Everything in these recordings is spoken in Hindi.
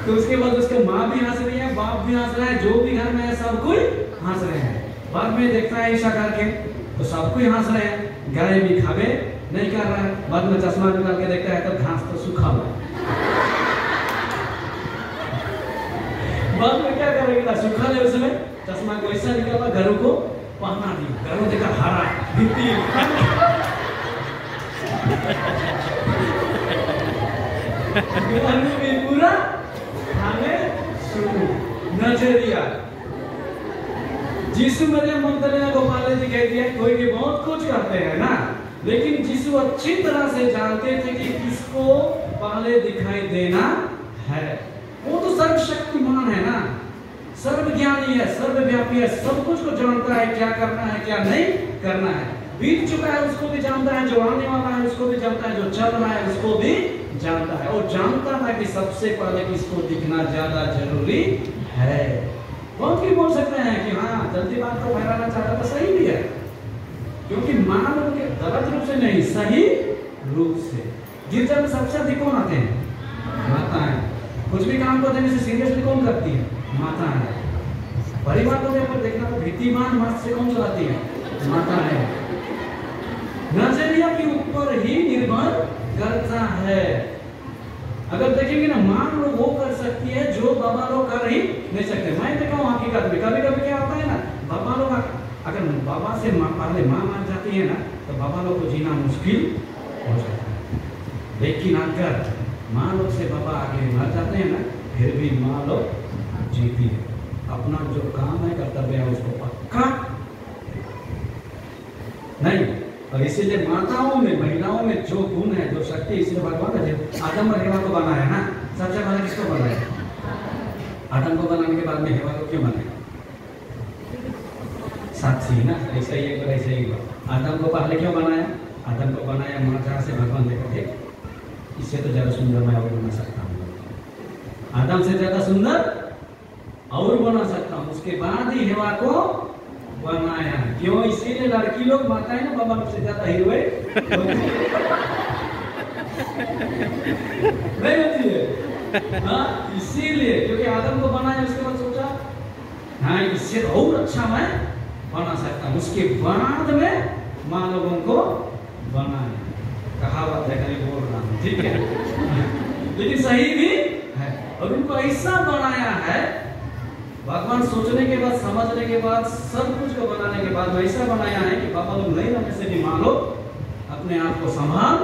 तो उसके बाद उसके माँ भी हंस रही है, बाप भी हंस रहा है, जो भी घर में है सब कोई हंस रहे हैं। बाद में देखता है ईशा करके तो सब कोई हंस रहे हैं, गाय भी खावे नहीं कर रहा है। बाद में चश्मा निकाल के देखता है तो घास तो सूखा हुआ है। बाद में क्या करेगा, सूखा है उसमें चश्मा को ऐसा निकाला, घरों को पहना दिया, घरों देखा हरा पूरा हमें नजरिया यीशु मरियम मगदलीना को पहले दिखाई दिया। कोई भी बहुत कुछ करते हैं ना, लेकिन यीशु अच्छी तरह से जानते थे कि किसको पहले दिखाई देना है। वो तो सर्वशक्तिमान है ना, सर्वज्ञानी है, सर्वव्यापी है, सब कुछ को जानता है, क्या करना है क्या नहीं करना है। बीत चुका है उसको भी जानता है, जो आने वाला है उसको भी जानता है, जो चल रहा है उसको भी जानता है। और जानता है कि सबसे पहले किसको दिखना ज्यादा जरूरी है। बहुत भी बोल सकते हैं कि हाँ जल्दी बात को फैलाना चाहता तो सही भी है, क्योंकि मानव के गलत रूप से नहीं, सही रूप से। गिरजा में सबसे अधिक कौन आते हैं? माताएं। कुछ भी काम को देने से सीरियसली कौन करती है? माता है। परिवार को देखकर देखना तो भीतिमान मत से कौन चलाती है? माता है। नजरिया के ऊपर ही निर्भर करता है। अगर देखेंगे ना, मान लो वो कर सकती है जो बाबा लोग कर ही नहीं सकते। मैं देखा हूँ हकीकत में, कभी कभी क्या होता है ना, बाबा लोग अगर बाबा से पहले माँ मान जाती है ना, तो बाबा लोग को जीना मुश्किल हो जाता है। लेकिन अगर माँ लोग से बाबा आगे मर जाते हैं ना, फिर भी माँ लोग जीती है। अपना जो काम है, कर्तव्य है, उसको पक्का नहीं। और इसीलिए माताओं में, महिलाओं में जो गुण है, जो शक्ति, इसलिए भगवान ने आदम और हेवा को बनाया ना। सबसे पहले किसको बनाया? आदम को बनाने के बाद में हेवा को क्यों बनाया? साक्षी ना, ऐसा ही एक बार, ऐसा ही बार। आदम को पहले क्यों बनाया? आदम को बनाया माँ जहाँ से भगवान देखा थे, इससे तो ज्यादा सुंदर मैं और बना सकता हूँ, आदम से ज्यादा सुंदर और बना सकता हूँ। उसके बाद ही हेवा को बनाया। क्यों? इसीलिए लड़की लोग माताएं ना बाबा लोग से ज्यादा हीरोइन नहीं होती है। हाँ, इसीलिए, क्योंकि आदम को बनाया, उसके बाद सोचा हाँ इससे और अच्छा मैं बना सकता हूँ। उसके बाद में माँ लोगों को बनाया। कहावत है, कहीं बोल रहा हूँ, ठीक है, लेकिन सही भी है। और उनको ऐसा बनाया है भगवान, सोचने के बाद, समझने के बाद, सब कुछ को बनाने के बाद ऐसा बनाया है कि बाबा लोग नहीं रहने से भी माँ लोग अपने आप को संभाल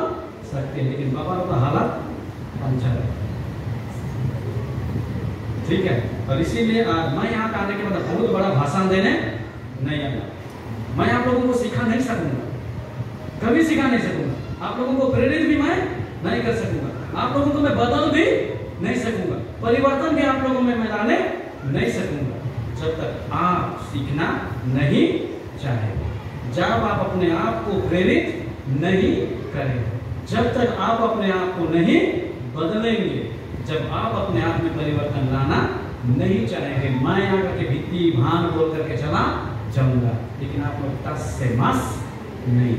सकते हैं। लेकिन बाबा लोग का हालत पंचर है, ठीक है। और इसीलिए मैं यहाँ पे आने के बाद बहुत बड़ा भाषण देने नहीं आया। मैं आप लोगों को सिखा नहीं सकूंगा, कभी सिखा नहीं सकूंगा। आप लोगों को प्रेरित भी मैं नहीं कर सकूंगा, आप लोगों को मैं बदल भी नहीं सकूंगा, परिवर्तन भी आप लोगों में मैं लाने नहीं सकूंगा, जब तक आप सीखना नहीं चाहेंगे, जब आप अपने आप को प्रेरित नहीं करेंगे, जब तक आप अपने आप को नहीं बदलेंगे, जब आप अपने आप में परिवर्तन लाना नहीं चाहेंगे। मैं आकर के भित्ती भान बोल करके चला जाऊंगा, लेकिन आप लोग टस से मस नहीं,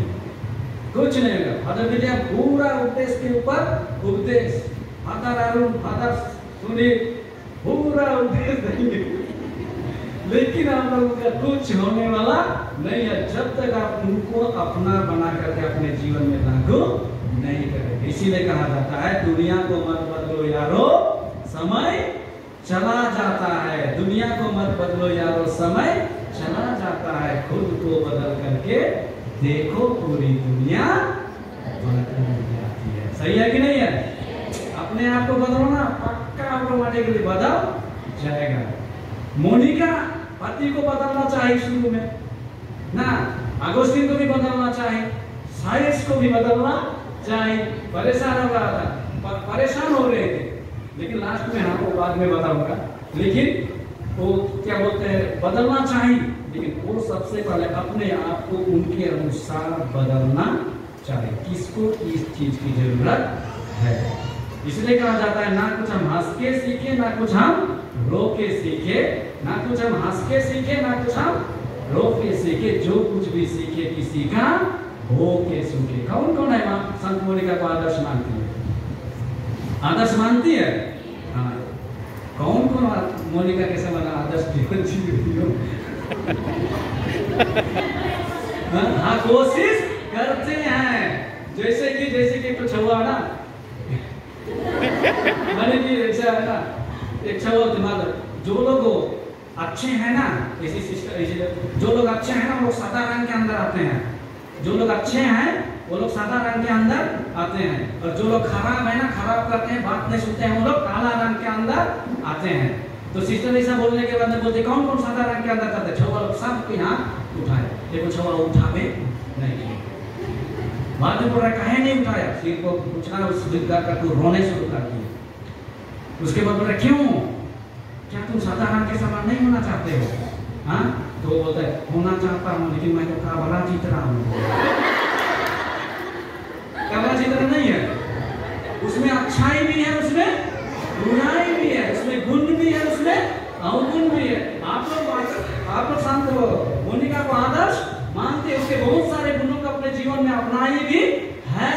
कुछ नहीं होगा। फादर विजय पूरा उपदेश के ऊपर उपदेश, फादर अरुण, फादर सुनील पूरा उपदेश देंगे, लेकिन आप लोगों का कुछ होने वाला नहीं है जब तक आप उनको अपना बना करके अपने जीवन में लागू नहीं करेंगे। इसीलिए कहा जाता है दुनिया को मत बदलो यारो, समय चला जाता है। दुनिया को मत बदलो यारो, समय चला जाता है। खुद को बदल करके देखो, पूरी दुनिया बदल जाती है। सही है कि नहीं है? अपने आप को बदलो ना, पक्का ऑटोमेटिकली बदल जाएगा। मोनिका पति को बदलना चाहिए शुरू में ना, अगोस्टिन को भी बदलना चाहिए, साइंस को भी बदलना चाहिए। परेशान हो रहा था, परेशान हो रहे थे, लेकिन लास्ट में आपको बाद में बताऊंगा। लेकिन वो क्या बोलते हैं, बदलना चाहिए, लेकिन वो सबसे पहले अपने आप को उनके अनुसार बदलना चाहिए। किसको किस चीज की जरूरत है। इसलिए कहा जाता है ना कुछ हम हंस के सीखे, ना कुछ हम रो के सीखे, ना कुछ हम हंस के सीखे, ना कुछ हम रो के सीखे। जो कुछ भी सीखे किसी का हो के सूखे। कौन कौन है वहां संत मोनिका को आदर्श मानती है? आदर्श मानती है? हाँ, कौन कौन मोनिका के समान आदर्श जीवन जी रही हो? हाँ, कोशिश करते हैं। जैसे कि तो छुआ ना, मैंने कि ऐसा है ना, एक छुआ दिमाग, जो लोग अच्छे हैं ना, ऐसी सिस्टर, जो लोग अच्छे हैं ना, वो लोग सादा रंग के अंदर आते हैं। जो लोग अच्छे हैं वो लोग सादा रंग के अंदर आते हैं, और जो लोग खराब है ना, खराब करते हैं, बात नहीं सुनते हैं, वो लोग काला रंग के अंदर आते हैं। तो सिस्टर ऐसा बोलने के बाद में बोलते कौन कौन सादा रंग के अंदर करते हैं? छुआ लोग सब के हाथ उठाए, देखो छुआ उठावे नहीं। बाद में बोल रहा कहे नहीं उठाया, सिर को पूछा, उस विद्या का तो रोने शुरू कर दिया। उसके बाद बोल रहा क्यों, क्या तुम सादा रंग के समान नहीं होना चाहते हो? हाँ, तो वो बोलता है होना चाहता हूँ, लेकिन मैं तो काबरा जीत रहा हूँ। काबरा जीत रहा नहीं है, उसमें अच्छाई भी है, उसमें बुराई भी है, उसमें गुण भी है, उसमें अवगुण भी है। आप लोग शांत हो, मोनिका को आदर्श मानते हैं, उसके बहुत सारे गुणों को अपने जीवन में अपनाई भी है,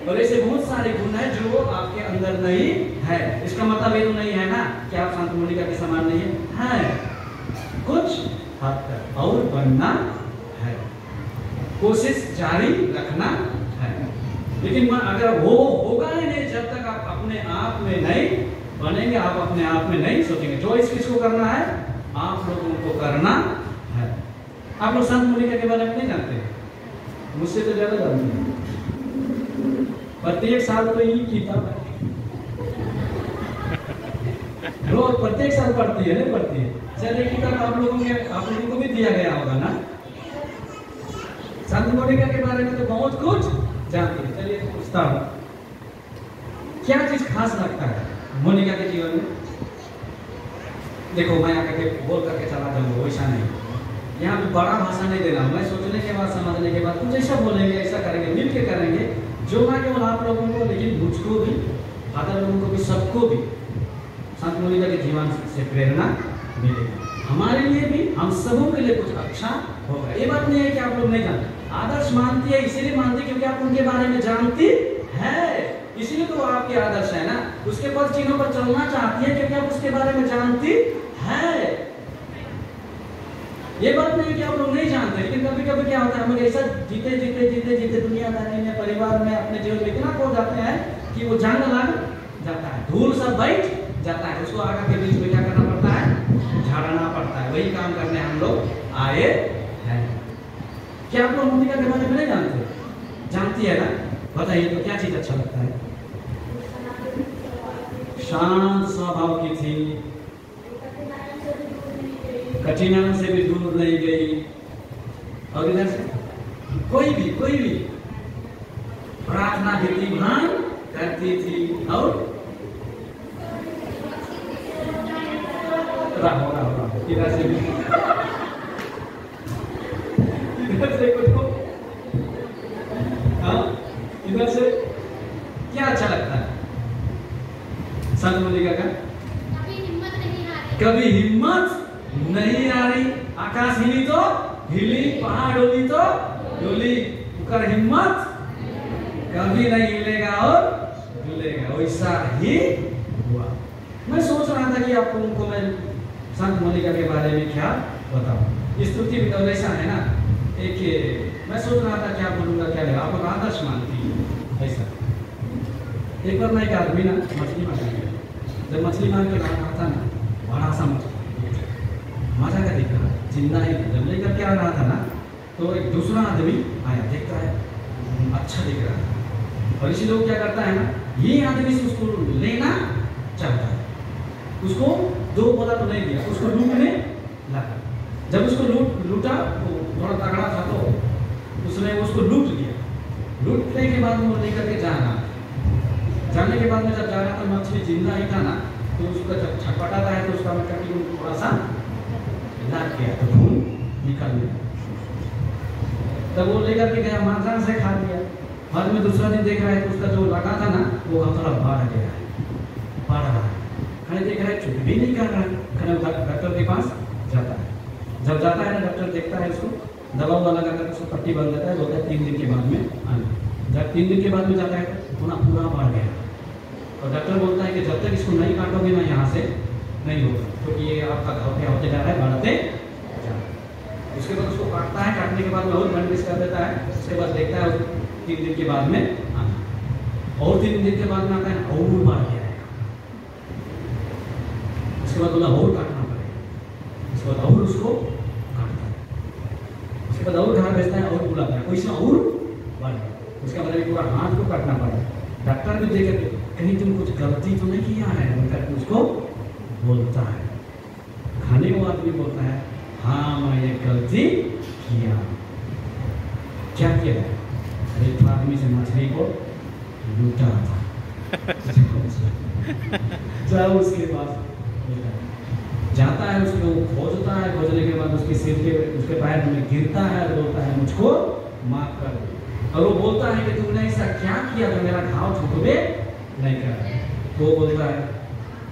और ऐसे बहुत सारे गुण है जो आपके अंदर नहीं है। इसका मतलब ये तो नहीं है ना कि आप शांत मोनिका के समान नहीं है, कुछ हद तक और बनना है, कोशिश जारी रखना है। लेकिन अगर वो होगा ही नहीं जब तक आप अपने आप में नहीं बनेंगे, आप अपने आप में नहीं सोचेंगे। जो किसको करना है, आप लोगों को करना है। आप लोग संत मोनिका के बारे में नहीं जानते, मुझसे तो ज्यादा जानते हैं। प्रत्येक साल तो यही किताब है, रोज प्रत्येक साल पढ़ती है, नहीं पढ़ती है? चलिए किताब आप लोगों को भी दिया गया होगा ना। संत मोनिका के बारे में तो बहुत कुछ जानते हैं। चलिए पूछता हूँ, क्या चीज खास लगता है मोनिका के जीवन में? देखो मैं आके बोल करके चला जाऊंगा, वैसा नहीं, यहाँ पे बड़ा भाषण नहीं देना। मैं सोचने के बाद, समझने के बाद कुछ ऐसा बोलेंगे, ऐसा करेंगे, मिल के करेंगे, जो ना केवल आप लोगों को, लेकिन मुझको भी, फादर लोगों को भी, सबको भी संत मोनिका के जीवन से प्रेरणा मिलेगी। हमारे लिए भी, हम सबों के लिए कुछ अच्छा होगा। ये बात नहीं है कि आप लोग नहीं जानते, आदर्श मानती है, इसीलिए मानती है क्योंकि आप उनके बारे में जानती है, इसीलिए तो वो आपके आदर्श है ना। उसके बाद चीजों पर चलना चाहती है क्योंकि आप उसके बारे में जानती है। ये बात नहीं कि आप लोग नहीं जानते, लेकिन कभी कभी क्या होता है, हम ऐसा जीते दुनियादारी में, परिवार में, अपने जीवन में इतना खो जाते हैं कि वो जंग लग जाता है, धूल सब बैठ जाता है, उसको आगे के बीच में क्या करना पड़ता है, झाड़ना पड़ता है। वही काम करने हम लोग आए हैं। क्या आप लोग मोनिका के बारे में नहीं जानते? जानती है ना? बताइए तो क्या चीज अच्छा लगता है? शांत स्वभाव की थी, कठिनाइयों से भी दूर नहीं गई, और इधर से कोई भी प्रार्थना विधिमान करती थी, और राहो इधर से भी, इधर से कुछ, हाँ, इधर से क्या अच्छा लगता है संत मोनिका का? कभी हिम्मत नहीं आ रही। आकाश हिली तो हिली, पहाड़ डोली तो डोली, उकर हिम्मत कभी नहीं हिलेगा और हिलेगा, वैसा ही हुआ। मैं सोच रहा था कि आप लोगों को मैं संत मोनिका के बारे में क्या बताऊं। स्तुति भी तो ऐसा है ना, एक मैं सोच रहा था क्या बोलूंगा, क्या लगा, आप लोग आदर्श मानती है ऐसा। एक बार मैं एक आदमी ना मछली मारने गया, जब मछली मार के रहा था ना, बड़ा सा मजा का दिख रहा, जिंदा ही जब लेकर के आ रहा था ना, तो एक दूसरा आदमी आया, देखता है अच्छा दिख रहा था, और इसी लोग क्या करता है ना, ये आदमी से उसको लेना चाहता है, उसको दो बोला तो नहीं दिया, उसको लूटने लगा। जब उसको लूटा, वो थोड़ा तगड़ा था तो उसने उसको लूट लिया। लूटने के बाद वो लेकर के जाने के बाद में जब जा रहा था, मछली जिंदा ही था ना, तो उसका जब छटपटाता है तो उसका कटी थोड़ा सा लग गया, तो खून निकल गया। तब वो लेकर के गया, मांझा से खा लिया। बाद में दूसरा दिन देख रहा है तो उसका जो लगा था ना, वो थोड़ा बढ़ गया है, बढ़ रहा है। खाने देख रहा है, चुप भी नहीं कर रहा है। खाने डॉक्टर के पास जाता है, जब जाता है ना, डॉक्टर देखता है उसको, दवा वाला लगा कर उसको पट्टी बंद देता है, बोलता है 3 दिन के बाद में आना। जब 3 दिन के बाद में जाता है तो पूरा बढ़ गया, और डॉक्टर बोलता है कि जब तक इसको नहीं काटोगे ना यहाँ से, नहीं होगा, क्योंकि ये आपका घाव क्या होते जा रहा है, बढ़ते जा रहा है। उसके बाद उसको काटता है, काटने के बाद में और बैंडेज कर देता है। उसके बाद देखता है 3 दिन के बाद में आता, और 3 दिन के बाद में आता है और बढ़ गया है। उसके बाद बोला और काटना पड़ेगा, उसके बाद और उसको काटता है, उसके बाद और घर भेजता है और बुलाता है, कोई से और बढ़ गया। उसका मतलब पूरा हाथ को काटना पड़ेगा। डॉक्टर भी देख के कहीं तुम कुछ गलती तो नहीं किया है करके उसको बोलता है। खाने के बाद भी बोलता है हाँ मैं ये गलती किया। क्या किया? एक आदमी से मछली को लूटा था। जाओ उसके पास जाता है, उसको खोजता है, खोजने के बाद उसके सिर के उसके पैर में गिरता है और बोलता है मुझको माफ कर दो। और वो बोलता है कि तुमने ऐसा क्या किया तो मेरा घाव छुपे नहीं कर। तो बोलता है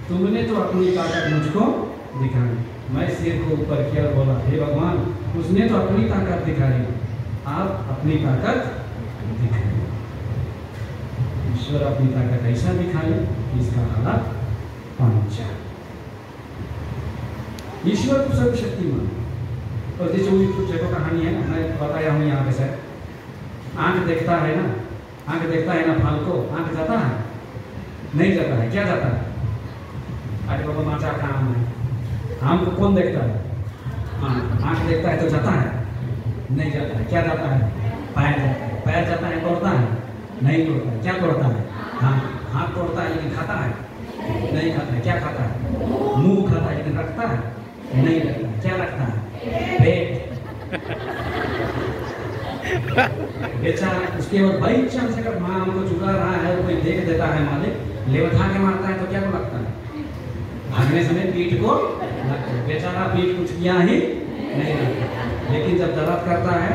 तुमने तो अपनी ताकत मुझको दिखाई। मैं सिर को ऊपर किया और बोला हे भगवान, उसने तो अपनी ताकत दिखाई, आप अपनी ताकत दिखाइए। ईश्वर अपनी ताकत ऐसा दिखाए इसका हालत पांचा। ईश्वर तो सर्वशक्तिमान। और जैसे कुछ जगह कहानी है, मैं बताया हूँ यहाँ पे सर, आंख देखता है ना, आंख देखता है ना फल को, आंख जाता है नहीं जाता है, क्या जाता है? अरे बाबा माचा का आम है, आम को कौन देखता है? हाँ, आंख देखता है तो जाता है नहीं जाता है, क्या जाता है? पैर जाता है, पैर जाता है तोड़ता है नहीं तोड़ता है, क्या तोड़ता है? हाँ, हाथ तोड़ता है लेकिन खाता है नहीं खाता है, क्या खाता है? मुंह खाता है लेकिन रखता है नहीं रखता है, क्या रखता है? पेट। बेचारा उसके बाद भाई चांस अगर माँ हमको चुका रहा है और कोई देख देता है, मालिक ले उठा के मारता है तो क्या को लगता है? भागने समय पीठ को लगता है। बेचारा पीठ कुछ किया ही नहीं लगता, लेकिन जब दर्द करता है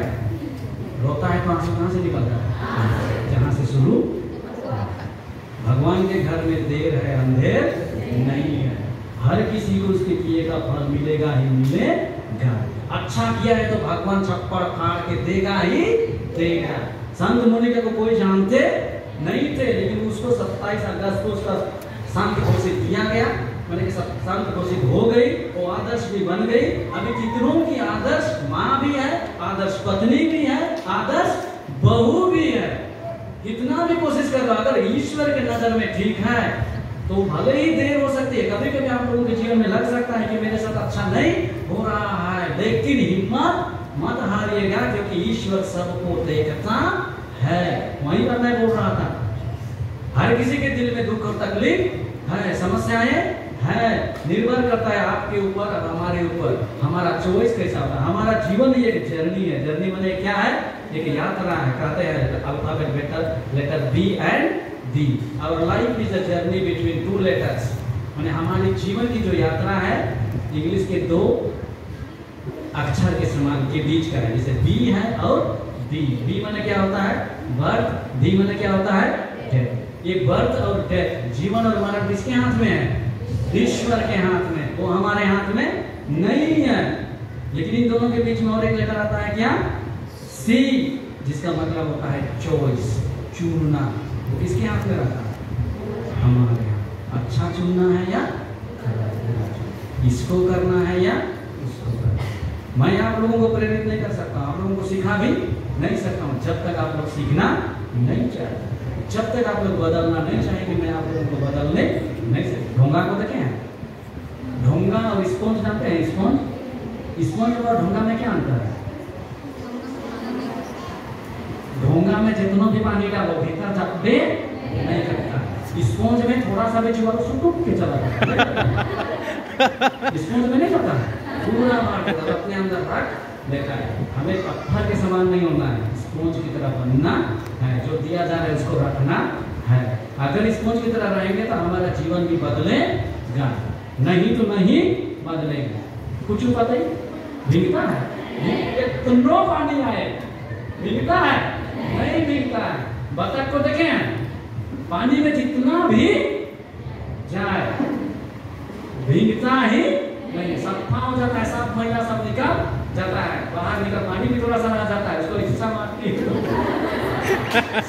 रोता है तो आंसू कहाँ से निकलता है? जहाँ से शुरू। भगवान के घर में देर है अंधेर नहीं है, हर किसी को उसके किए का फल मिलेगा ही मिलेगा। अच्छा किया है तो भगवान छप्पड़ फाड़ के देगा ही देगा। संत मुनि को कोई जानते नहीं थे, लेकिन उसको 27 अगस्त को उसका संत घोषित किया गया, मैंने कि संत घोषित हो गई, वो आदर्श भी बन गई। अभी कितनों की आदर्श माँ भी है, आदर्श पत्नी भी है, आदर्श बहू भी है। कितना भी कोशिश कर रहा, अगर ईश्वर के नजर में ठीक है तो भले ही देर हो सकती है, कभी कभी आप लोगों के जीवन में लग सकता है कि मेरे साथ अच्छा नहीं हो रहा है, लेकिन हिम्मत मत हारिएगा, क्योंकि ईश्वर सबको देखता है। वहीं पर मैं बोल रहा था, हर किसी के दिल में दुख और तकलीफ है, समस्याएं है, निर्भर करता है आपके ऊपर और हमारे ऊपर, हमारा चॉइस कैसा होता है। हमारा जीवन ही एक जर्नी है। जर्नी माने क्या है? एक यात्रा है। कहते हैं alphabet letter B and D, our life is a journey between 2 letters. माने हमारे जीवन की जो यात्रा है इंग्लिश के 2 अक्षर के समान के बीच का है, जैसे बी है और डी। बी माने क्या होता है? बर्थ। डी माने क्या होता है? डेथ। ये बर्थ और डेथ, जीवन और मरण किसके हाथ में है? ईश्वर के हाथ में। वो हमारे हाथ में नहीं है। लेकिन इन दोनों के बीच में और एक लेटर आता है क्या? सी, जिसका मतलब होता है चॉइस, चुनना। वो किसके हाथ में रहता है? हमारे हाथ। अच्छा चुनना है या इसको करना है या उसको करना है। मैं आप लोगों को प्रेरित नहीं कर सकता, आप लोगों को सिखा भी नहीं सकता हूँ, जब तक आप लोग सीखना नहीं चाहते, जब तक आप लोग बदलना नहीं चाहेंगे, मैं आप लोगों को बदलने नहीं सकता। ढोंगा को देखें हैं? ढोंगा और स्पॉन्ज जानते हैं? स्पॉन्ज और ढोंगा में क्या अंतर है? ढोंगा में जितना भी पानी डालो भीतर धब्बे नहीं करता, स्पॉन्ज में थोड़ा सा भी छुआ तो सुटुक के चला जाता। स्पॉन्ज में नहीं करता, पूरा मार देता, अपने अंदर रख लेता है। हमें पत्थर के समान नहीं होना है, स्पॉन्ज की तरह बनना है। जो दिया जा रहा है उसको रखना है। अगर स्पॉन्ज की तरह रहेंगे तो हमारा जीवन भी बदलेगा, नहीं तो नहीं बदलेगा। कुछ पता ही भीगता है, कितना पानी आए भीगता है नहीं भीगता है। बतख को देखें, पानी में जितना भी जाए भीगता ही नहीं, सफा हो जाता है, साफ मैला सब निकल जाता है, बाहर निकल, पानी भी थोड़ा सा रह जाता है, उसको हिस्सा मारती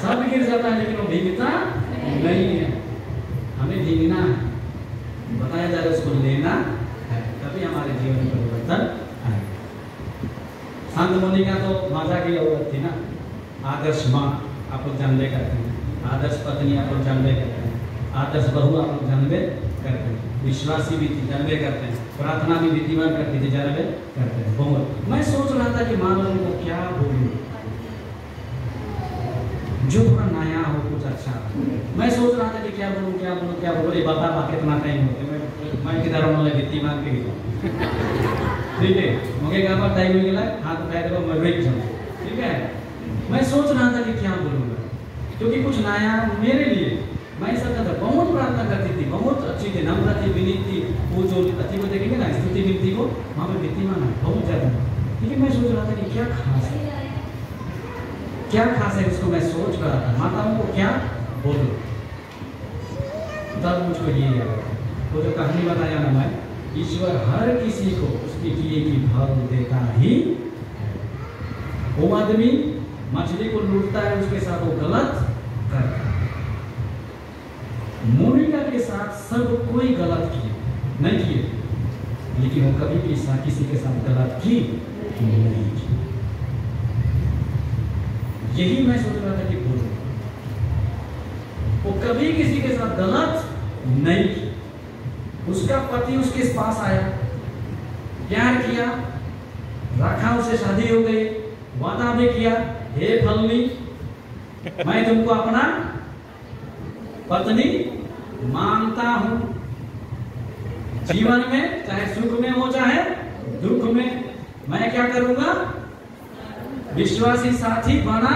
सब गिर जाता है, लेकिन वो भीगता नहीं है। हमें भीगना है, बताया जा रहा है उसको लेना है, तभी हमारे जीवन में परिवर्तन आएगा। संत मुनि का तो माता की औरत थी ना, आदर्श माँ आप लोग जानते करते हैं, आदर्श पत्नी आप लोग जानते करते हैं, आदर्श बहू आप लोग जानते करते हैं, विश्वासी भी थी जानते करते हैं, प्रार्थना भी विधिवान करती थी जानते करते हैं बहुत। मैं सोच रहा था कि माँ लोगों को क्या बोलूं जो थोड़ा नया हो, कुछ अच्छा। मैं सोच रहा था कि क्या बोलूं क्या बोलूं क्या बोलूं, ये बता कितना टाइम होते मैं किधर वाले विधिवान के ठीक है मुझे क्या बात टाइम हो गया हाथ उठाए देखो मैं ब्रेक जाऊँ, ठीक है। मैं सोच रहा था कि क्या बोलूँगा क्योंकि कुछ नया मेरे लिए। मैं ऐसा करता बहुत प्रार्थना करती थी, बहुत अच्छी थी, नम्र थी, विनीत थी। वो जो अति को देखेंगे ना स्तुति विनती को वहाँ पे विद्यमान है बहुत ज़्यादा। लेकिन मैं सोच रहा था कि क्या खास है, क्या खास है, उसको मैं सोच रहा था माताओं को क्या बोलूं। तब मुझको ये याद वो जो कहानी बताया ना मैं, ईश्वर हर किसी को उसके किए की फल देता ही। वो आदमी मछली को लूटता है, उसके साथ वो गलत करता है। मोनिका के साथ सब कोई गलत किए नहीं किए, लेकिन वो कभी भी किसी के साथ गलत की नहीं की। यही मैं सोच रहा था कि बोलो, वो कभी किसी के साथ गलत नहीं की। उसका पति उसके पास आया, प्यार किया, रखा, उसे शादी हो गई, वादा भी किया, हे फलनी मैं तुमको अपना पत्नी मानता हूं, जीवन में चाहे सुख में हो चाहे दुख में मैं क्या करूंगा, विश्वासी साथी बना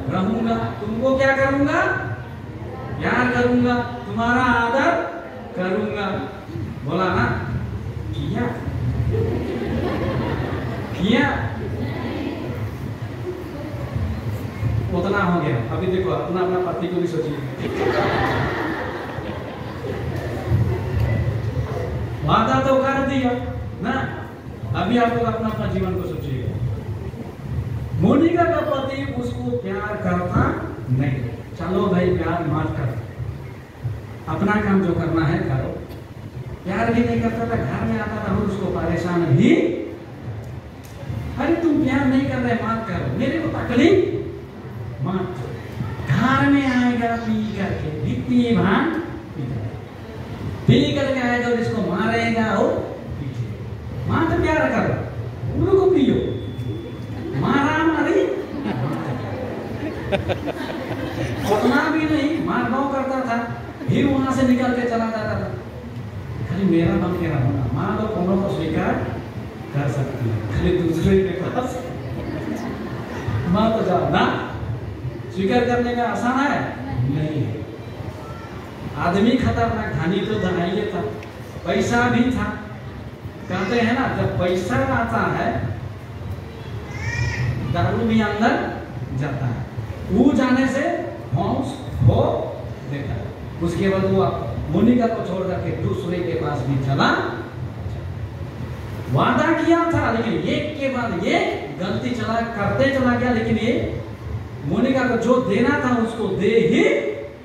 रहूंगा, तुमको क्या करूंगा, प्यार करूंगा, तुम्हारा आदर करूंगा। बोला ना, किया किया उतना हो गया। अभी देखो अपना अपना पति को भी सोचिए, वादा तो कर दिया ना, अभी आप लोग अपना अपना जीवन को सोचिएगा। मोनिका का पति उसको प्यार करता नहीं, चलो भाई प्यार मत करो, अपना काम जो करना है करो। प्यार भी नहीं करता था, घर में आता था और उसको परेशान भी, अरे तुम प्यार नहीं कर रहे मत करो, मेरे को तकलीफ मत। घर में आएगा पी करके, पी भान पी करके आएगा और इसको मारेगा और पीछे मां तो प्यार करो, उनको पियो, मारा मारी उतना भी नहीं, मारगांव करता था, फिर वहां से निकल के चला जाता था। खाली मेरा मन कह रहा होना, माँ तो कोनो को स्वीकार कर सकती है, खाली दूसरे के पास माँ तो जाओ ना, स्वीकार करने का आसान है नहीं है। आदमी खतरनाक, धनी तो धनाइए था, पैसा भी था। कहते हैं ना जब पैसा आता है दारू भी अंदर जाता है, वो जाने से होश हो देता है। उसके बाद वो मोनिका को छोड़ करके दूसरे के पास भी चला, वादा किया था लेकिन एक के बाद ये गलती करते चला गया। लेकिन ये मोनिका को जो देना था उसको दे ही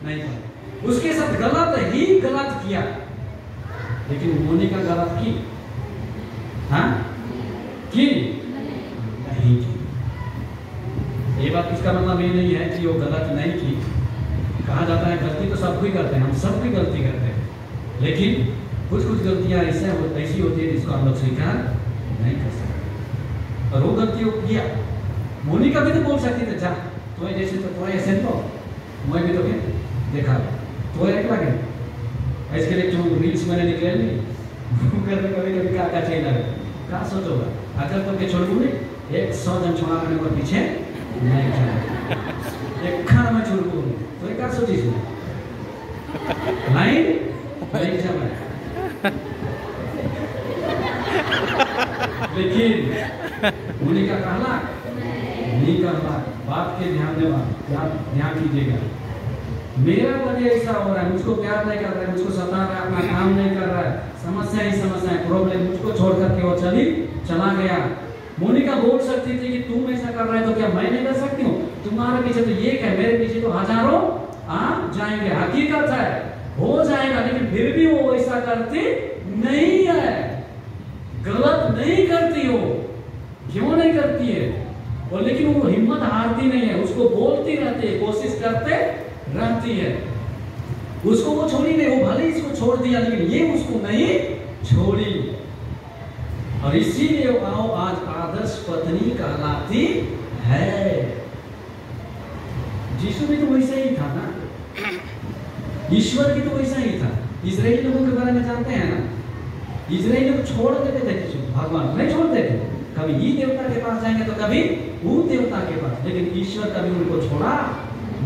नहीं पाया, उसके साथ गलत ही गलत किया। लेकिन मोनिका गलत की, हाँ की नहीं की। ये बात इसका मतलब ये नहीं है कि वो गलत नहीं की। कहा जाता है गलती तो सब कोई करते हैं, हम सब भी गलती करते हैं, लेकिन कुछ कुछ गलतियां ऐसी होती है जिसको हम लोग स्वीकार नहीं कर सकते। और वो गलती वो किया। मोनिका भी तो बोल सकती थी जा तो जैसे तो तुम्हें ऐसे तो मैं भी तो देखा तो एक लगे इसके लिए जो रील्स मैंने निकले नहीं कभी कभी क्या चाहिए लगे क्या सोचोगा, अगर तो के छोड़ दूंगी 100 जन छोड़ा करने को पीछे नहीं चला, एक खाना में छोड़ दूंगी तो क्या सोची लाइन परीक्षा में। लेकिन मोनिका कहला नहीं कहला, बात के ध्यान कीजिएगा। मेरा वजह ऐसा हो रहा है, मुझको प्यार नहीं कर रहा है, मुझको सता रहा है, अपना काम नहीं कर रहा है, समस्या ही समस्या है, प्रॉब्लम, मुझको छोड़ करके वो चला गया। मोनिका बोल सकती थी कि तुम ऐसा कर रहे हो तो क्या मैं नहीं कर सकती हूँ, तुम्हारे पीछे तो ये है, मेरे पीछे तो हजारों आ जाएंगे। हकीकत है हो जाएगा, लेकिन फिर भी वो ऐसा कर करती नहीं है, गलत नहीं करती हो। क्यों नहीं करती है और लेकिन वो हिम्मत हारती नहीं है, उसको बोलती रहती है, कोशिश करते रहती है। उसको वो छोड़ी नहीं, वो भले इसको छोड़ दिया लेकिन ये उसको नहीं छोड़ी। और इसीलिए वो आज आदर्श पत्नी कहलाती है। यीशु भी तो वैसा ही था ना, ईश्वर भी तो वैसा ही था। इजराइली लोगों के बारे में जानते हैं ना, इजराइली लोग छोड़ देते थे, भगवान नहीं छोड़ते थे। कभी ये देवता के पास जाएंगे तो कभी वो देवता के पास, लेकिन ईश्वर कभी उनको छोड़ा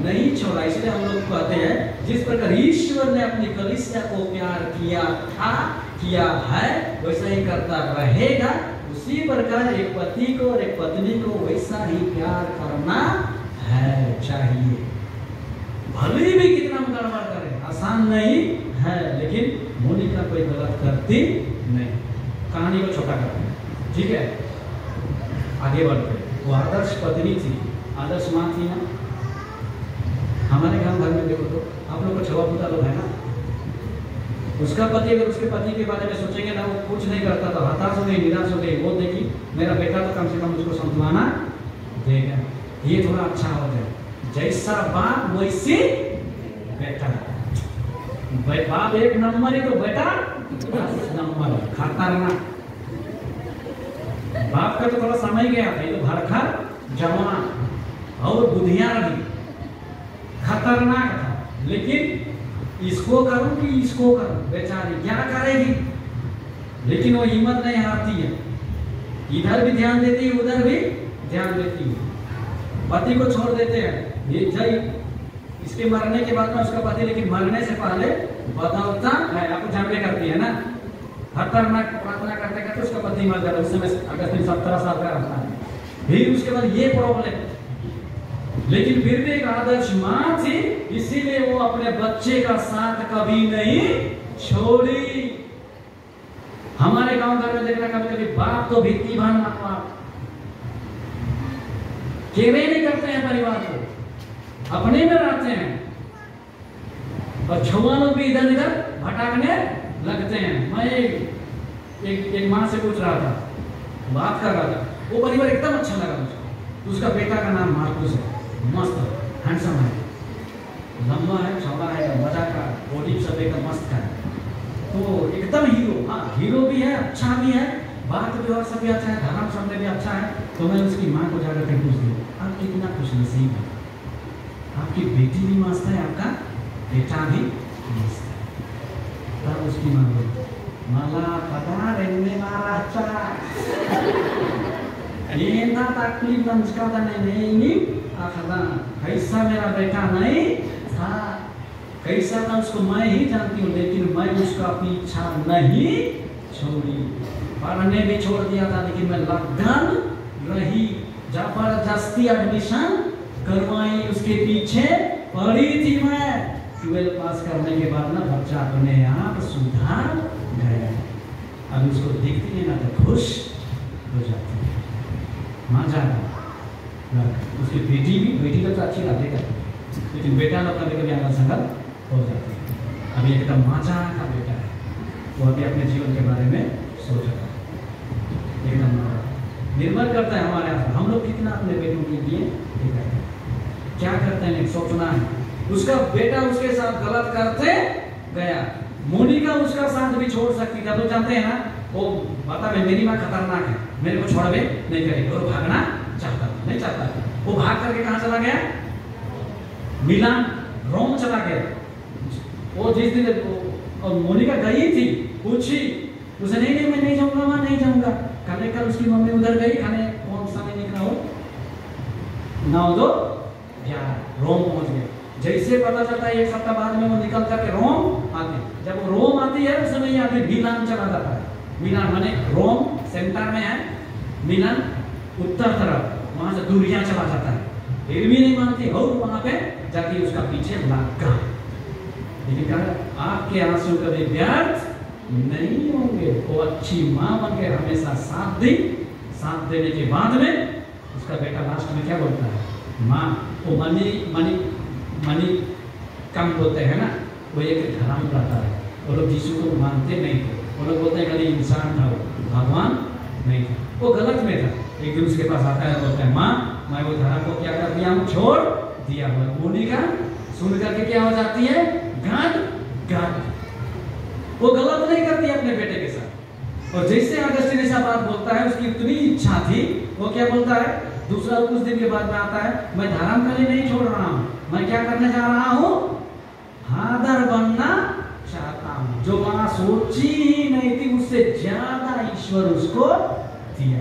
नहीं छोड़ा। इसलिए हम लोग कहते हैं जिस प्रकार ईश्वर ने अपनी कलीसिया को प्यार किया था, किया है, वैसा ही करता रहेगा। उसी प्रकार एक पति को और एक पत्नी को वैसा ही प्यार करना है चाहिए। भले भी कितना गड़बड़ करे, आसान नहीं है, लेकिन मोनिका कोई गलत करती नहीं। कहानी को छोटा करते हैं, ठीक है, आगे बढ़ते। वो आदर्श पत्नी थी, आदर्श माँ थी ना। हमारे घर में देखो तो आप लोग को छवा पुता लोग है ना, उसका पति अगर उसके पति के बारे में सोचेंगे ना, वो कुछ नहीं करता तो हताश हो गई, निराश हो गई। वो देखी मेरा बेटा तो कम से कम उसको संतुलाना देगा, ये थोड़ा अच्छा हो जाए। जैसा बाप वैसे बेटा, बाप एक नंबर ही तो बेटा 10 नंबर, खतरनाक। बाप का तो थोड़ा समय गया था, ये तो भरखर जवान और बुद्धियां भी, खतरनाक था। लेकिन इसको करूं कि इसको करूं, बेचारी क्या करेगी, लेकिन वो हिम्मत नहीं हारती है। इधर भी ध्यान देती है, उधर भी ध्यान देती है। पति को छोड़ देते हैं, ये जय इसके मरने के बाद में उसका पति, लेकिन मरने से पहले बदलता है, आपको जानवे करती है ना। खतरनाक प्रार्थना करते करते उसका पति मर जाता है, उस समय अगस्त 17 साल का रहता है। फिर उसके बाद ये प्रॉब्लम, लेकिन फिर भी एक आदर्श माँ थी, इसीलिए वो अपने बच्चे का साथ कभी नहीं छोड़ी। हमारे गांव घर में देखना कभी कभी बाप तो भित्ती भान केवे नहीं करते हैं, परिवार को अपने में रहते हैं, और छुआ लोग भी इधर इधर भटकने लगते हैं। मैं एक माँ से पूछ रहा था, बात कर रहा था, वो परिवार एकदम अच्छा लगा मुझे। उसका बेटा का नाम मार्कुस है, मस्त हैंडसम है, लंबा है, चौड़ा है, मजा का, बॉडी सब एकदम मस्त है, तो एकदम हीरो। हाँ, हीरो भी है, अच्छा भी है, बात व्यवहार सब भी अच्छा है, धर्म सब में भी अच्छा है। तो मैं उसकी माँ को जाकर के पूछ दिया, आप कितना खुश नसीब है, आपकी बेटी भी मस्त है, आपका बेटा भी मस्त है। तब उसकी माँ बोली, मला पता रहने वाला अच्छा ये ना तकलीफ नमस्कार नहीं आखदा, कैसा मेरा बेटा नहीं था, कैसा था उसको मैं ही जानती हूँ, लेकिन मैं उसका पीछा नहीं छोड़ी। पढ़ने भी छोड़ दिया था, लेकिन मैं लगन रही, जबरदस्ती एडमिशन करवाई, उसके पीछे पढ़ी थी मैं। 12 पास करने के बाद ना बच्चा अपने आप सुधार गया। अब उसको देखती है ना तो खुश हो जाती है, मजा आता। उसकी बेटी तो अच्छी लगेगा, लेकिन बेटा लोग कभी कभी आगे संगत हो जाती है। अभी एकदम मजा का बेटा है, वो अभी अपने जीवन के बारे में सोच रहा है, एकदम निर्भर करता है हमारे आप, हम लोग कितना अपने बेटों के लिए करते हैं, क्या करते हैं, सोचना है। उसका बेटा उसके साथ गलत करते गया, मोनिका उसका साथ भी छोड़ सकती था, तो जानते हैं ना, वो बता मेरी माँ खतरनाक है, मेरे को छोड़वे नहीं करेगी, और भागना चाहता था, नहीं चाहता। वो भाग करके कहाँ चला गया, मिलान, रोम चला गया। वो जिस दिन और मोनिका गई थी, पूछी उसे, नहीं मैं नहीं जाऊंगा, वहां नहीं जाऊंगा। कल उसकी मम्मी उधर गई खाने, कौन सा नहीं निकला हो 9-2-11 रोम पहुंच गए। जैसे पता चलता है 1 सप्ताह बाद में वो निकल करके रोम आते। जब वो रोम आती है उस समय यहाँ पे मिलान चला जाता है। मिलान माने रोम सेंटर में है, मिलान उत्तर तरफ, वहां से दूरियां चला जाता है। फिर भी नहीं मानती, और वहां पे जाके उसका पीछे लग गया। लेकिन आपके आंसू कभी व्यर्थ नहीं होंगे। वो अच्छी माँ बनकर हमेशा साथ दी। साथ देने के बाद में उसका बेटा लास्ट में क्या बोलता है, माँ वो मनी कम बोलते हैं ना, वो एक धर्म रहता है, वो लोग यीशु को मानते नहीं थे। वो लोग बोलते हैं खाली इंसान था, वो भगवान नहीं था, वो गलत में था। एक दिन उसके पास आता है, बोलता है माँ मैं वो धर्म को क्या कर दिया हूँ, छोड़ दिया हुआ। मोनिका सुन करके क्या हो जाती है, गांड गांड। वो गलत नहीं करती अपने बेटे के साथ। और जैसे अगस्तीन ऐसा बात बोलता है, उसकी इतनी इच्छा थी, वो क्या बोलता है, दूसरा कुछ दिन के बाद में आता है, मैं धर्म के लिए नहीं छोड़ रहा हूँ, मैं क्या करने जा रहा हूँ, हादर बनना चाहता हूँ। जो माँ सोची ही नहीं थी उससे ज्यादा ईश्वर उसको दिया।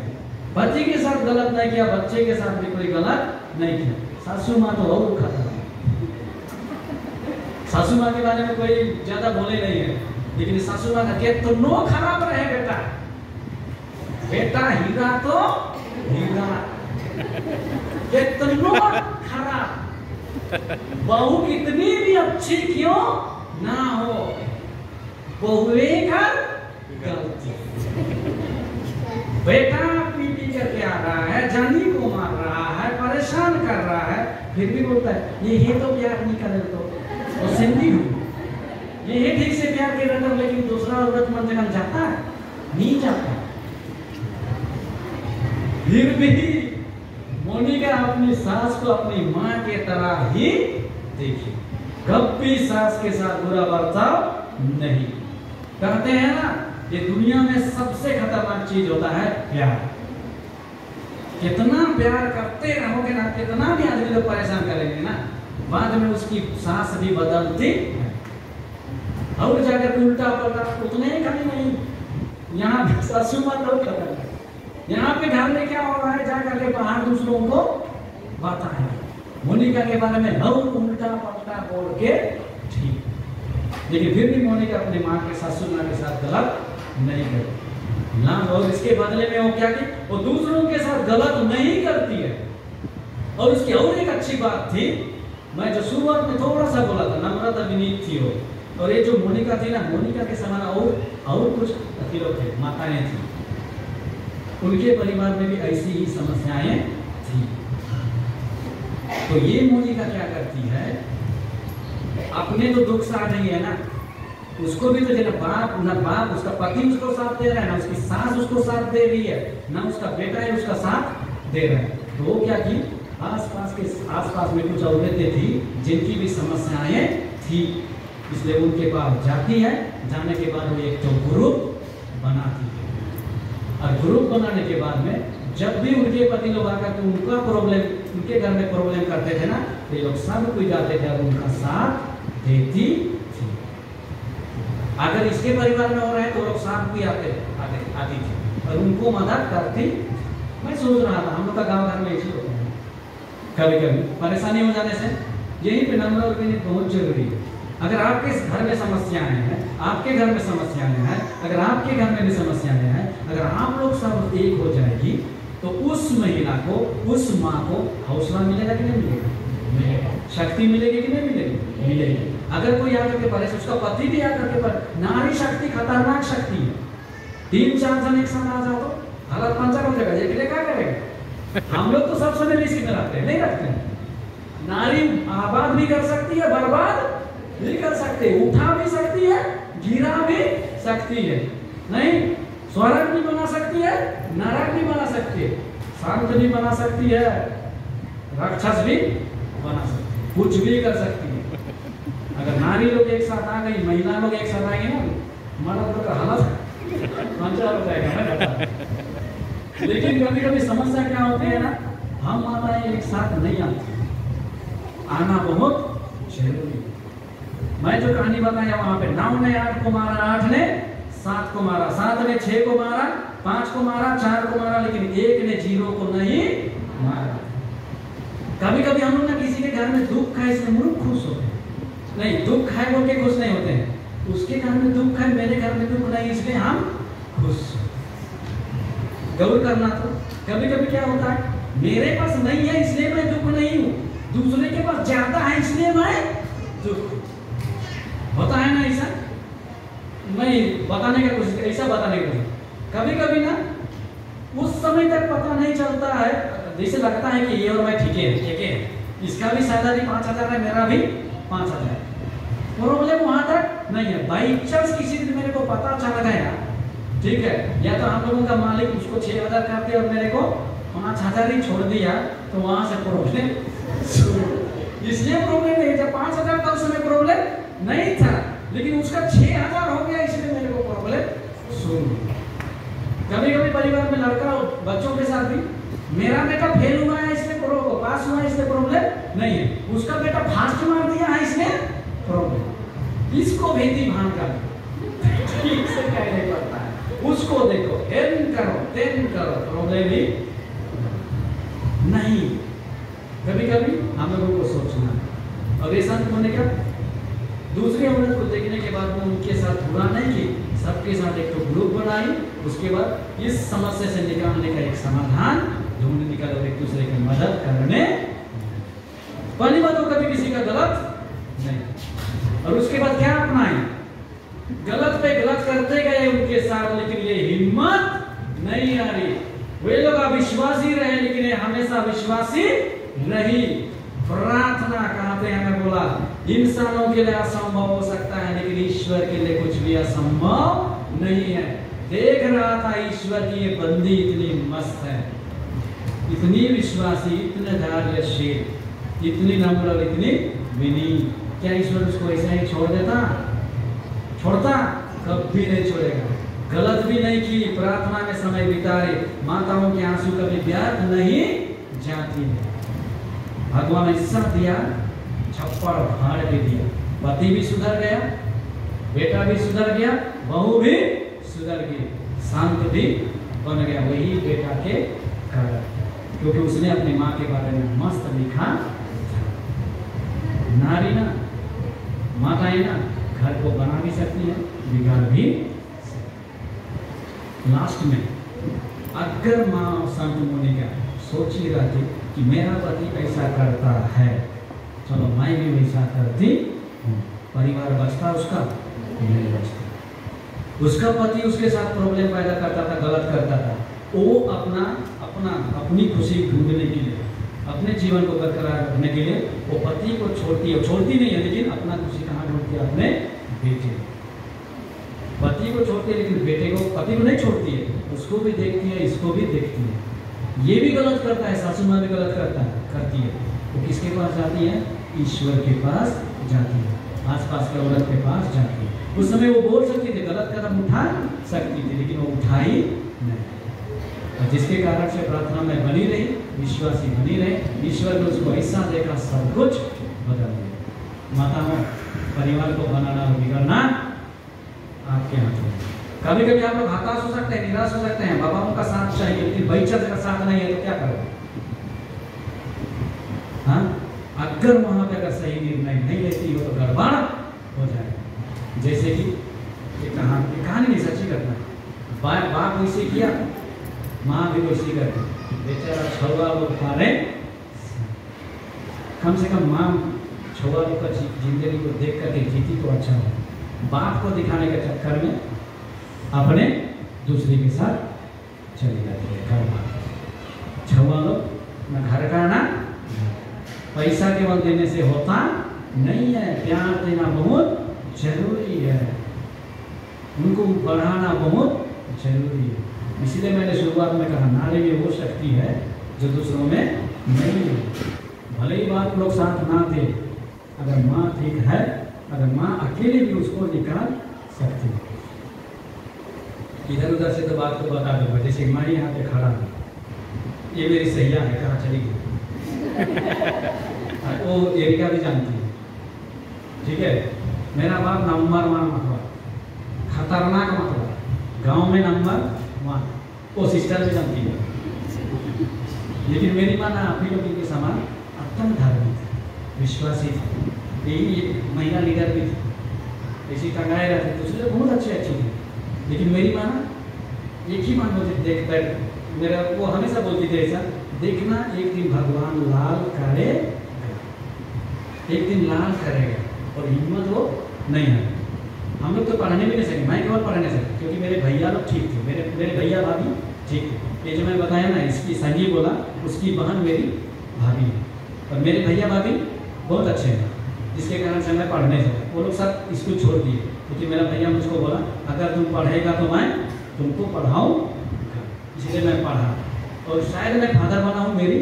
बच्चे के साथ गलत नहीं किया, बच्चे के साथ भी कोई गलत नहीं किया। सासू माँ तो और खतरनाक। सासू माँ के बारे में कोई ज्यादा बोले नहीं है, लेकिन सासू माँ का कितना खराब रहे बेटा, बेटा हीरा तो हीरा, कितना खराब। बहू कितनी भी अच्छी क्यों ना हो, बहुए का गलती। बेटा पीटी करके आ रहा है, जानी को मार रहा है, परेशान कर रहा है, फिर भी बोलता है ये तो प्यार नहीं करे तो और सिंधी हूँ, ये ठीक से प्यार कर रहा था, लेकिन दूसरा औरत मन जगह जाता है नहीं जाता। फिर भी मोनिका अपनी सास को अपनी माँ के तरह ही देखी, कभी सास के साथ बुरा बर्ताव नहीं। कहते हैं ना, ये दुनिया में सबसे खतरनाक चीज होता है प्यार। कितना प्यार करते रहोगे ना, कितना भी आदमी लोग परेशान करेंगे ना, बाद में उसकी सांस भी बदलती और जाकर उल्टा पलटा उतने ही कभी नहीं। यहाँ सासू माँ तो खतरनाक, यहाँ पे घर में क्या हो रहा है जाकर के बाहर दूसरों को बताएं। मोनिका के बारे में बहुत उल्टा पलटा बोल के ठीक, लेकिन फिर भी मोनिका अपनी माँ के सासू माँ के साथ गलत नहीं करती ना। और इसके बदले में वो क्या की, वो दूसरों के साथ गलत नहीं करती है। और उसकी और एक अच्छी बात थी, मैं जो शुरुआत में थोड़ा सा बोला था, नम्रता विनीत थी वो। और ये जो मोनिका थी ना, मोनिका के समान और कुछ अति लोग थे, माताएं थी, उनके परिवार में भी ऐसी ही समस्याएं थी। तो ये मोनिका क्या करती है, अपने तो दुख साथ नहीं है ना, उसको भी तो ना बाप उसका पति उसको साथ दे रहा है, ना उसकी सास उसको साथ दे रही है, ना उसका बेटा है उसका साथ दे रहा है। तो वो क्या की, आसपास में कुछ औरतें थी जिनकी भी समस्याएं थी, इसलिए उनके पास जाती है। जाने के बाद वो एक तो ग्रुप बनाती है, और ग्रुप बनाने के बाद में जब भी उनके पति लोग आकर के उनका प्रॉब्लम, उनके घर में प्रॉब्लम करते थे ना, तो ये लोग सब कोई जाते थे और उनका साथ देती थी। अगर इसके परिवार में हो रहा है तो लोग साथ भी आती थी और उनको मदद करती। मैं सोच रहा था, हम लोग का गाँव घर में ऐसे होता है, कभी कभी परेशानी हो जाने से यही पे नम्र और विनीत बहुत जरूरी है। अगर आपके घर में समस्याएं हैं, आपके घर में समस्याएं हैं, अगर आपके घर में भी समस्याएं हैं, अगर आप लोग सब एक हो जाएगी तो उस महिला को, उस माँ को हौसला मिलेगा कि नहीं मिलेगा? मिलेगा। शक्ति मिलेगी कि नहीं मिलेगी? मिलेगी। अगर कोई आकर के परेशान, उसका पति भी आकर के नारी शक्ति खतरनाक शक्ति है। 3-4 जन एक साथ आ जाओ तो हालत पंचर हो जाएगा, ये क्या करेगा? हम लोग तो सब समय रिस्क में रखते हैं, नहीं रखते हैं। नारी आबाद भी कर सकती है, बर्बाद भी कर सकती है, उठा भी सकती है, गिरा भी सकती है, नहीं स्वर्ग भी बना सकती है, नरक भी बना सकती है, शांत भी बना सकती है, राक्षस भी बना सकती है, कुछ भी कर सकती है। अगर नारी लोग एक साथ आ गई, महिला लोग एक साथ आएंगे ना, मर्द लोग का हालत पंचर हो जाएगा। लेकिन कभी कभी समस्या क्या होती है ना, हम माताएं एक साथ नहीं आती, आना बहुत जरूरी है। मैं जो कहानी बताया वहां पे 9 ने 8 को मारा, 8 ने 7 को मारा, 7 ने 6 को मारा, 5 को मारा, 4 को मारा, लेकिन 1 ने 0 को नहीं मारा। कभी कभी हम लोग ना किसी के घर में दुख है इसलिए हम लोग खुश होते हैं, नहीं दुख है बोल के खुश नहीं होते हैं। उसके घर में दुख है, मेरे घर में दुख नहीं, इसलिए हम खुश। गौर करना। तो कभी कभी क्या होता है, मेरे पास नहीं है इसलिए मैं दुख नहीं हूँ, दूसरे के पास ज्यादा है इसलिए मैं दुख। होता है ना ऐसा? मैं बताने का कोशिश, ऐसा बताने का कोशिश। कभी कभी ना उस समय तक पता नहीं चलता है, जैसे लगता है कि ये और मैं ठीक है, इसका भी सैलरी 5,000 है, मेरा भी 5,000। प्रॉब्लम वहां तक नहीं है। बाई चांस किसी दिन मेरे को पता चल गया, ठीक है, या तो हम लोगों का मालिक उसको 6,000 कर दिया और मेरे को 5,000 ही छोड़ दिया, तो वहां से प्रॉब्लम इसलिए प्रॉब्लम नहीं था। 5,000 था उस समय प्रॉब्लम नहीं था, लेकिन उसका 6,000 हो गया इसलिए मेरे को प्रॉब्लम शुरू। कभी कभी परिवार में लड़का बच्चों के साथ भी, मेरा बेटा फेल हुआ है इसलिए पास हुआ है इसलिए प्रॉब्लम नहीं है, उसका बेटा फास्ट मार दिया है इसलिए प्रॉब्लम। इसको भेदी भान कर ठीक से कहने पड़ता है, उसको देखो, हेल्प करो, तेन करो, प्रॉब्लम ही नहीं। कभी कभी हम लोगों को सोचना। और ये संत होने का दूसरी औरत को देखने के बाद वो उनके साथ बुरा नहीं की, सबके साथ एक तो ग्रुप बनाई, उसके बाद इस समस्या से निकालने का एक समाधान ढूंढ निकालो, एक दूसरे की मदद करने। पहली बात तो कभी किसी का गलत नहीं, और उसके बाद क्या अपनाई, गलत पे गलत करते गए उनके साथ, लेकिन ये हिम्मत नहीं आ रही। वे लोग अविश्वासी रहे, लेकिन ये हमेशा विश्वासी रही। प्रार्थना कहाँ पे हमें बोला, इंसानों के लिए असंभव हो सकता है, लेकिन ईश्वर के लिए कुछ भी असंभव नहीं है। देख रहा था ईश्वर की ये बंदी इतनी मस्त है, इतनी विश्वासी, इतने धैर्यशील, इतनी नम्र और इतनी विनीत, क्या ईश्वर उसको ऐसा ही छोड़ देता? छोड़ता? कभी नहीं छोड़ेगा। गलत भी नहीं की, प्रार्थना में समय बिताए, माताओं के आंसू कभी व्यर्थ नहीं जाती है। भगवान ऐसा दिया, छप्पड़ फाड़ के दिया, पति भी सुधर गया, बेटा भी सुधर गया, बहू भी सुधर गई, शांत भी बन गया, वही बेटा के कारण, क्योंकि उसने अपनी माँ के बारे में मस्त लिखा। नारी ना, माताएं ना घर को बना भी सकती है, बिगाड़ भी। लास्ट में अगर माँ संत मुनि का सोच ही रहती कि मेरा पति ऐसा करता है, चलो मैं भी वैसा करती हूँ, परिवार बचता उसका? नहीं बचता। उसका पति उसके साथ प्रॉब्लम पैदा करता था, गलत करता था, वो अपनी खुशी ढूंढने के लिए, अपने जीवन को बरकरार रखने के लिए वो पति को छोड़ती है, छोड़ती नहीं है, लेकिन अपना खुशी कहाँ ढूंढती है? अपने बेटे। पति को छोड़ती है लेकिन बेटे को, पति को नहीं छोड़ती है, उसको भी देखती है, इसको भी देखती है। ये भी गलत करता है, सासू माँ भी गलत करती है, वो किसके पास जाती है? ईश्वर के पास जाती है, आसपास के औरत के पास जाती है। उस समय वो बोल सकती थी, गलत कदम उठा सकती थी, लेकिन वो उठाई नहीं, और जिसके कारण से प्रार्थना में बनी रही, विश्वासी बनी रहे, ईश्वर ने उसको ऐसा देखा, सब कुछ बदल दिया। माताओं, परिवार को बनाना और बिगड़ना आपके हाथ में। कभी कभी आप लोग हताश हो सकते हैं, निराश हो सकते हैं, बाबाओं का साथ चाहिए, लेकिन बच्चा का साथ नहीं है तो क्या करोगे? हाँ, अगर वहां पे अगर सही निर्णय नहीं लेती हो तो गड़बड़ हो जाएगा। जैसे कि ये कहानी नहीं, सच्ची घटना, बाप वैसे किया, माँ भी वैसी करती, बेचारा छुआ लोग मारे। कम से कम माँ छुआ लोग का जिंदगी को देख करके जीती तो अच्छा हो, बाप को दिखाने के चक्कर में अपने दूसरे के साथ चली जाती है। घर छुआ लोग न घर का ना पैसा केवल देने से होता नहीं है, प्यार देना बहुत जरूरी है, उनको बढ़ाना बहुत जरूरी है। इसलिए मैंने शुरुआत में कहा, नारी में वो शक्ति है जो दूसरों में नहीं है। भले ही बाप लोग साथ ना दे, अगर माँ ठीक है, अगर माँ अकेले भी उसको निकाल सकती है। इधर उधर से तो बात को बता दूंगा, जैसे मैं यहाँ पे खड़ा हूँ, ये मेरी सैया है, कहाँ चली गई? वो एरिया भी जानती है, ठीक है। मेरा बाप नंबर 1 मतवा, खतरनाक मतवा, गांव में नंबर 1, वो सिस्टर भी जानती है। लेकिन मेरी माँ ना आप ही लोग के समान अत्यंत धार्मिक, विश्वासी थी, यही महिला लीडर भी थी, ऐसी टंगाए रहती, दूसरे बहुत अच्छे थे। लेकिन मेरी माँ ना एक ही बात बोलती, देख बैठ, मेरा वो हमेशा बोलती थी ऐसा, देखना एक दिन भगवान लाल करेगा, एक दिन लाल करेगा, और हिम्मत वो नहीं है। हम लोग तो पढ़ने भी नहीं सके, मैं केवल पढ़ने सके, क्योंकि मेरे भैया लोग ठीक थे, मेरे भैया भाभी ठीक थे। ये जो मैं बताया ना, इसकी संगी बोला, उसकी बहन मेरी भाभी है, और मेरे भैया भाभी बहुत अच्छे हैं, जिसके कारण से मैं पढ़ने सका। वो लोग सब स्कूल छोड़ दिए, क्योंकि मेरा भैया मुझको बोला अगर तुम पढ़ेगा तो मैं तुमको पढ़ाऊंगा, इसलिए मैं पढ़ा और शायद मैं फादर बना हूँ मेरी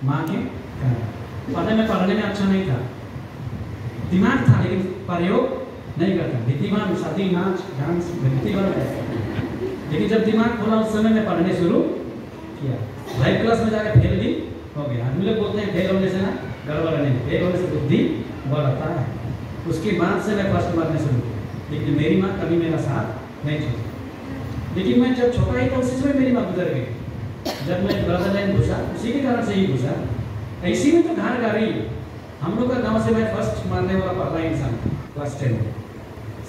माँ के कारण। पढ़ने में अच्छा नहीं था, दिमाग था लेकिन प्रयोग नहीं करता, नीतिवान शादी नाच डांस नीतिवान है, लेकिन जब दिमाग खोला उस समय मैं पढ़ने शुरू किया। 5 क्लास में जाकर फेल भी हो गया। आदमी लोग बोलते हैं फेल होने से ना गड़बड़ नहीं, फेल होने से बुद्धि बढ़ता है। उसके बाद से मैं फर्स्ट मारने शुरू किया, लेकिन मेरी माँ कभी मेरा साथ नहीं छोड़ी। लेकिन मैं जब छोटा ही था उसी समय मेरी माँ गुजर गई। जब मैं ब्रदर लाइन घुसा उसी के कारण से ही घुसा, ऐसी में तो घर घर ही हम लोग का गांव से मैं फर्स्ट मारने वाला पहला इंसान क्लास 10 में।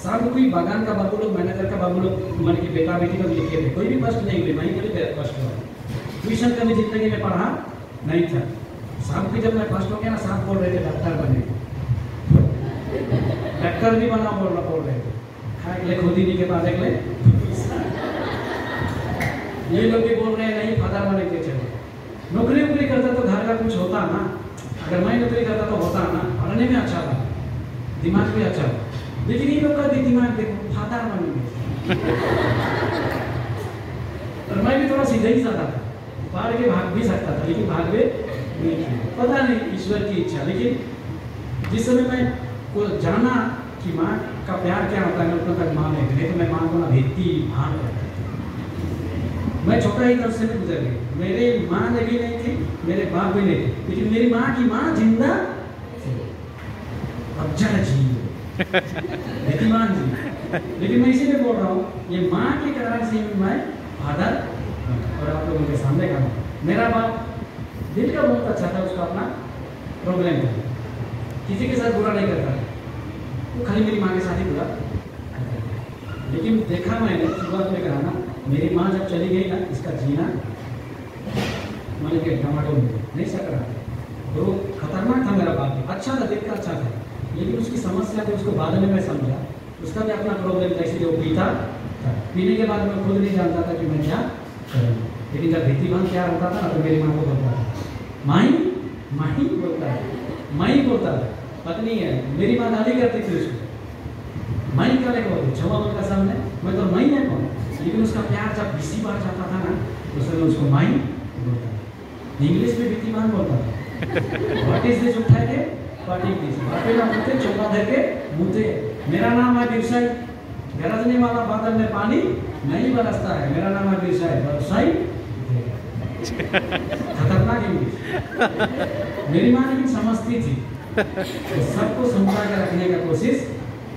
साथ कोई बागान का बाबू लोग, मैनेजर का बाबू लोग मन की बेटा बेटी लोग लिखे थे, कोई भी फर्स्ट नहीं हुई, वहीं के लिए फर्स्ट हुआ। ट्यूशन कभी जिंदगी में पढ़ा नहीं था। साहब भी जब मैं फर्स्ट हो गया ना, साहब बोल रहे थे डॉक्टर बने, डॉक्टर भी बना बोल रहे थे, खाए ले खुदी नहीं के बाद एक ले ये लोग भी बोल रहे हैं नहीं फादर बने के चलो। नौकरी वोकरी करता तो घर का कुछ होता ना, अगर मैं नौकरी करता तो होता ना, पढ़ने में अच्छा था, दिमाग भी अच्छा था, लेकिन ये लोग का भी दिमाग देखो फादर बन गए। और मैं भी थोड़ा सीधा ही साधा था, पार के भाग भी सकता था, लेकिन भाग भी नहीं किया, पता नहीं ईश्वर की इच्छा। लेकिन जिस समय मैं को जाना कि माँ का प्यार क्या होता है, उतना तक माँ नहीं तो मैं माँ को ना भेजती भान करता। मैं छोटा ही तब से मैं गुजर गई, मेरे माँ ने भी नहीं थी, मेरे बाप भी नहीं थे, लेकिन मेरी माँ की माँ जिंदा थी, अब जड़ जी नीतिमान जी। लेकिन मैं इसीलिए बोल रहा हूँ ये माँ के कारण से मैं फादर और आप लोगों के सामने का मेरा बाप दिल का बहुत अच्छा था, उसका अपना प्रॉब्लम था, किसी के साथ बुरा नहीं करता था, वो खाली मेरी माँ के साथ ही बुरा। लेकिन देखा मैंने शुरुआत में कहा ना, मेरी माँ जब चली गई ना, इसका जीना मैंने के टमाटो में नहीं सक रहा था, तो खतरनाक था मेरा बाप, अच्छा था, दिल का अच्छा था, लेकिन उसकी समस्या थी, उसको बाद में मैं समझा, उसका भी अपना प्रॉब्लम था, इसलिए वो पीता था। पीने के बाद मैं खुद नहीं जानता था कि मैं क्या करूँ, लेकिन जब भीतिमान क्या होता था ना, तो मेरी माँ को बोलता था माही माही बोलता है, माही बोलता था, पत्नी है मेरी माँ गाली करती थी उसको, माई क्या लेकर बोलती छवा मन का सामने, मैं तो माई है कौन, लेकिन उसका प्यार जब 20 बार जाता था ना, तो उसने उसको माई बोलता था। इंग्लिश में भीतिमान बोलता था, व्हाट इज दिस उठा के पार्टी दिस, बापे ना मुझे चौका दे के मुझे, मेरा नाम है बिरसाई, गरजने वाला बादल में पानी नहीं बरसता है, मेरा नाम है बिरसाई, बरसाई खतरनाक इंग्लिश। मेरी माँ लेकिन समझती थी, तो सबको समझा के रखने का कोशिश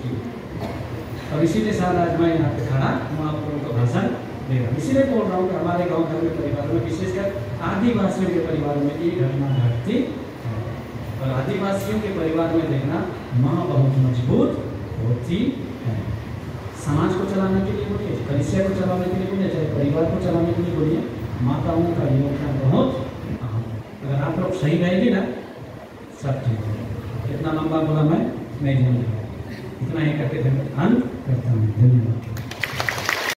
की, और इसीलिए शायद आज मैं यहाँ पे खड़ा मैं आप लोगों को भाषण दे रहा हूँ। इसीलिए बोल रहा हूँ कि हमारे गांव घर में परिवारों में, विशेषकर आदिवासियों के परिवार में ये घटना घटती है, और आदिवासियों के परिवार में देखना माँ बहुत मजबूत होती है। समाज को चलाने के लिए बोलिए, कलिसिया को चलाने के लिए बोलिए, चाहे परिवार को चलाने के लिए बोलिए, माताओं का योगदान बहुत अहम है। अगर आप लोग सही रहेंगे ना, सब ठीक है। इतना लंबा बोला मैं नहीं जानता, इतना ही करके अंत करता हूँ। धन्यवाद।